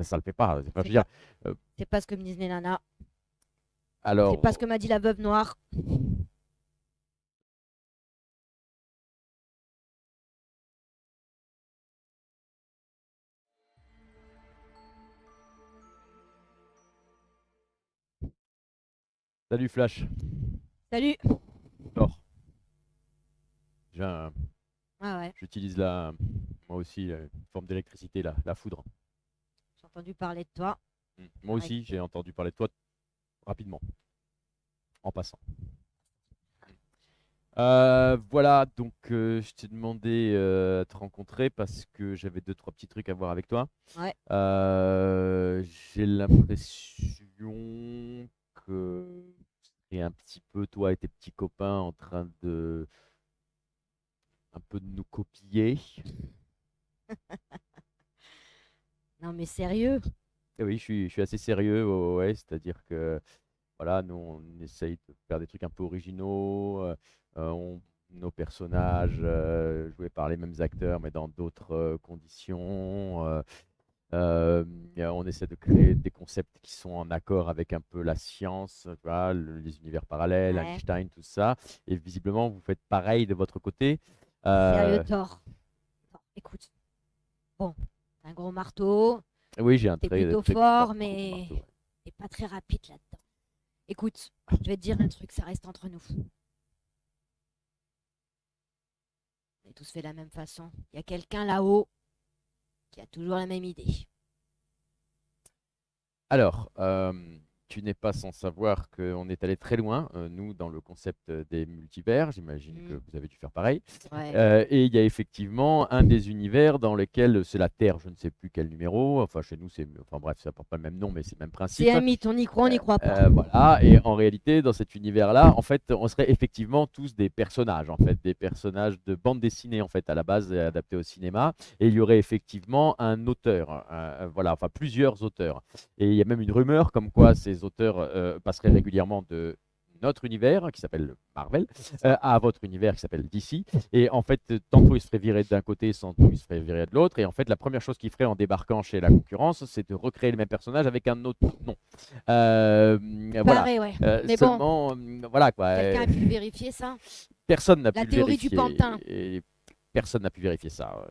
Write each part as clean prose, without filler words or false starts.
Ça le fait pas. Enfin, je C'est veux dire, pas, euh, c'est pas ce que me disent les nanas. C'est pas ce alors, que m'a dit la veuve noire. salut Flash. Salut. Alors, j'ai un- Ah ouais, j'utilise moi aussi une forme d'électricité, la foudre. j'ai entendu parler de toi. Moi Pareil. aussi, j'ai entendu parler de toi rapidement, en passant. Voilà, donc je t'ai demandé à te rencontrer parce que j'avais deux, trois petits trucs à voir avec toi. Ouais. J'ai l'impression que c'est un petit peu toi et tes petits copains en train de un peu de nous copier. Non mais sérieux. Et oui, je suis assez sérieux, ouais, ouais, c'est-à-dire que voilà, nous on essaye de faire des trucs un peu originaux, nos personnages joués par les mêmes acteurs mais dans d'autres conditions. On essaie de créer des concepts qui sont en accord avec un peu la science, tu vois, les univers parallèles, Ouais. Einstein, tout ça. Et visiblement, vous faites pareil de votre côté. Sérieux, Euh, Thor. Thor, écoute. Bon, t'as un gros marteau. oui, j'ai un T'es très, plutôt très gros, fort, gros marteau. mais Ouais. t'es pas très rapide là-dedans. Écoute, je vais te dire un truc, ça reste entre nous. On est tous fait de la même façon. Il y a quelqu'un là-haut qui a toujours la même idée. Alors, tu n'es pas sans savoir qu'on est allé très loin, nous, dans le concept des multivers. J'imagine que Hmm. vous avez dû faire pareil. Ouais. Et il y a effectivement un des univers dans lequel c'est la Terre, je ne sais plus quel numéro. Enfin, chez nous, enfin bref, ça porte pas le même nom, mais c'est le même C'est principe. un mythe, on y croit, on n'y croit pas. Voilà, et en réalité, dans cet univers-là, en fait, on serait effectivement tous des personnages, en fait, des personnages de bande dessinée, en fait, à la base, adaptés au cinéma, et il y aurait effectivement un auteur, voilà, enfin plusieurs auteurs. Et il y a même une rumeur comme quoi ces auteurs passeraient régulièrement de notre univers, qui s'appelle Marvel, à votre univers qui s'appelle DC. Et en fait, tantôt ils se feraient virer d'un côté, tantôt ils se feraient virer de l'autre. Et en fait, la première chose qu'ils feraient en débarquant chez la concurrence, c'est de recréer le même personnage avec un autre nom. Euh, Il voilà. paraît, ouais. Mais bon, Seulement, voilà quoi. quelqu'un a pu vérifier ça? Personne n'a pu La le théorie du pantin. vérifier. Et personne n'a pu vérifier ça,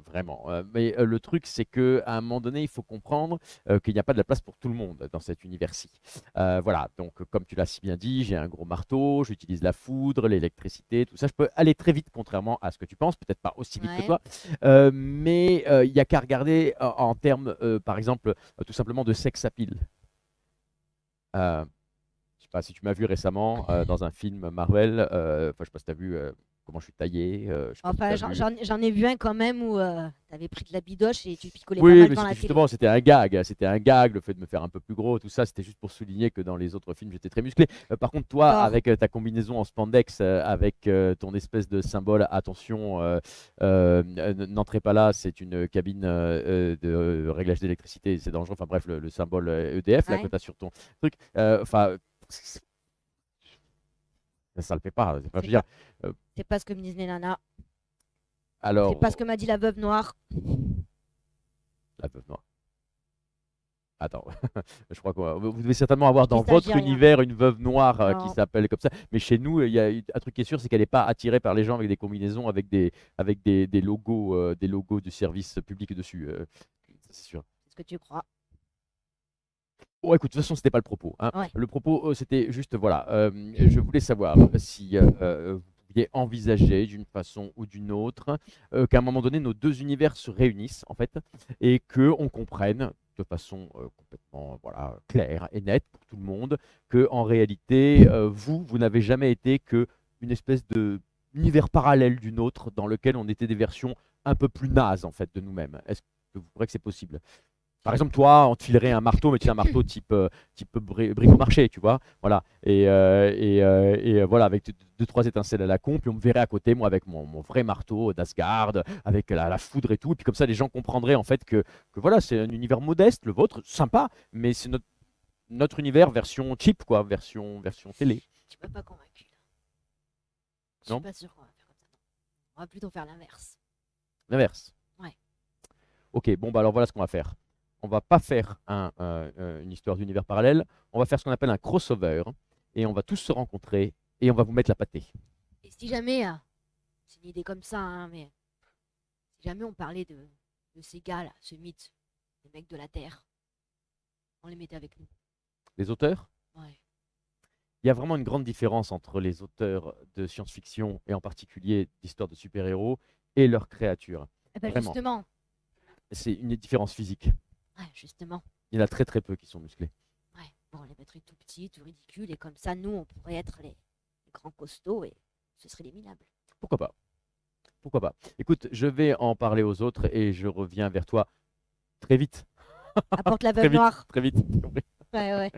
vraiment. Mais le truc, c'est qu'à un moment donné, il faut comprendre qu'il n'y a pas de la place pour tout le monde dans cet univers-ci. Voilà, donc comme tu l'as si bien dit, j'ai un gros marteau, j'utilise la foudre, l'électricité, tout ça. Je peux aller très vite, contrairement à ce que tu penses, peut-être pas aussi vite que Ouais. toi, mais il n'y a qu'à regarder en termes, par exemple, tout simplement de sex appeal. Euh, je sais pas si tu m'as vu récemment dans un film Marvel, enfin, je sais pas si tu as vu comment je suis taillé, je sais pas si tu Enfin, as vu. j'en ai vu un quand même où t'avais pris de la bidoche et tu picolais pas Oui, mal mais devant c'était la télé. justement, c'était un gag, le fait de me faire un peu plus gros, tout ça, c'était juste pour souligner que dans les autres films, j'étais très musclé. Par contre, toi, Thor. avec ta combinaison en spandex, avec ton espèce de symbole, attention, n'entrez pas là, c'est une cabine de réglage d'électricité, c'est dangereux. Enfin bref, le symbole EDF là que Ouais. tu as sur ton truc, enfin, ça le fait pas. Enfin, je veux C'est dire, pas, euh, c'est pas ce que me disent les nanas. C'est pas ce alors, que m'a dit la veuve noire. la veuve noire. Attends, je crois que vous devez certainement avoir Je dis dans ça, je dis votre rien. univers une veuve noire qui Non. s'appelle comme ça. Mais chez nous, il y a un truc qui est sûr, c'est qu'elle n'est pas attirée par les gens avec des combinaisons, des logos du service public dessus. Ça, c'est sûr. C'est ce que tu crois. Bon, écoute, de toute façon, c'était pas le propos, hein. Ouais. Le propos, c'était juste, voilà, je voulais savoir si vous pouviez envisager d'une façon ou d'une autre qu'à un moment donné, nos deux univers se réunissent, en fait, et qu'on comprenne de façon complètement voilà, claire et nette pour tout le monde que en réalité, vous n'avez jamais été que une espèce de univers parallèle d'une autre dans lequel on était des versions un peu plus nazes, en fait, de nous-mêmes. Est-ce que vous croyez que c'est possible? Par exemple, toi, on te filerait un marteau, mais tu sais, un marteau type bricomarché, tu vois. Voilà. Voilà, avec deux, trois étincelles à la con, puis on me verrait à côté, moi, avec mon vrai marteau d'Asgard, avec la foudre et tout. Et puis comme ça, les gens comprendraient en fait que voilà, c'est un univers modeste, le vôtre, sympa, mais c'est notre univers version cheap, quoi, version télé. Tu m'as pas convaincu là. Je suis Non? pas sûre qu'on va faire comme ça. Non. On va plutôt faire l'inverse. L'inverse. Ouais. Ok, bon, bah alors voilà ce qu'on va faire. on va pas faire une histoire d'univers parallèle, on va faire ce qu'on appelle un crossover, et on va tous se rencontrer, et on va vous mettre la pâtée. Et si jamais, c'est une idée comme ça, hein, mais si jamais on parlait de ces gars là, ce mythe, les mecs de la Terre, on les mettait avec nous. Les auteurs, Ouais. il y a vraiment une grande différence entre les auteurs de science-fiction, et en particulier d'histoires de super-héros, et leurs créatures. Eh ben Vraiment, justement, c'est une différence physique. ouais, justement. Il y en a très très peu qui sont musclés. Ouais. Bon, on les mettrait tout petits, tout ridicules, et comme ça, nous, on pourrait être les grands costauds, et ce serait les minables. Pourquoi pas? Pourquoi pas? Écoute, je vais en parler aux autres et je reviens vers toi très vite. Apporte la Très veuve vite, noire. très vite. Ouais, ouais.